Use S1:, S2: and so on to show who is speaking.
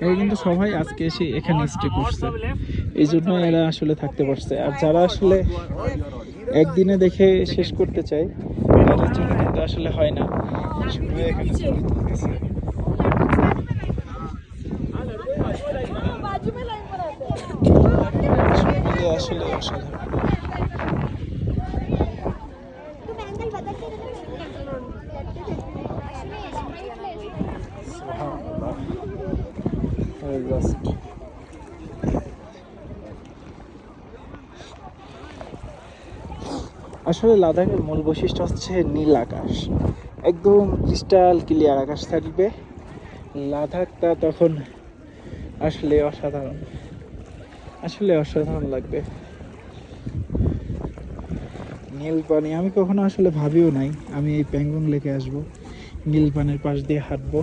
S1: এরা কিন্তু সবাই আজকে এসে এখানে স্টে করছে, এই জন্য এরা আসলে থাকতে পারছে। আর যারা আসলে একদিনে দেখে শেষ করতে চায় তাদের জন্য কিন্তু আসলে হয় না। সবাই এখানে ছবি তুলতেছে। আসলে অসাধারণ। আসলে লাদাখের মূল বৈশিষ্ট্য হচ্ছে নীল আকাশ, একদম ক্রিস্টাল ক্লিয়ার আকাশ থাকবে। লাদাখটা তখন আসলে অসাধারণ, আসলে অসাধারণ লাগবে। নীল পানি আমি কখনো আসলে ভাবিও নাই আমি এই প্যাংগং লেকে আসবো, নীল পানির পাশ দিয়ে হাঁটবো।